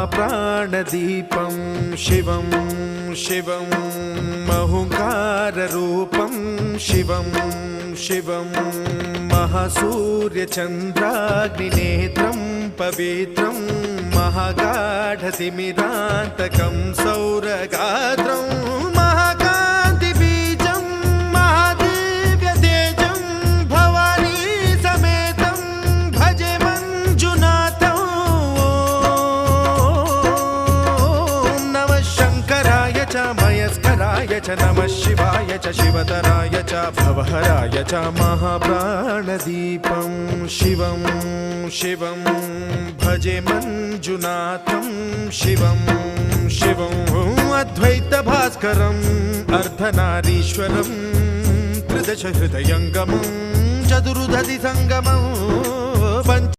महाप्राणदीपं शिवं शिवं महुङ्काररूपं शिवं शिवं महासूर्यचन्द्राग्निनेत्रं पवित्रं महागाढतिमिरान्तकं सौरगात्रं महाकान्तिबीजं महादिव्यतेजं भवानी समेतं भजे मञ्जुनाथं। ॐ नमः शङ्कराय च मयस्कराय च नमः शिवाय च शिवतराय च भवहराय च महाप्राणदीपं शिवं शिवं भजे मञ्जुनाथं शिवं शिवं अद्वैतभास्करम् अर्धनारीश्वरं त्रिदश हृदयङ्गमं चतुर्दधि सङ्गमं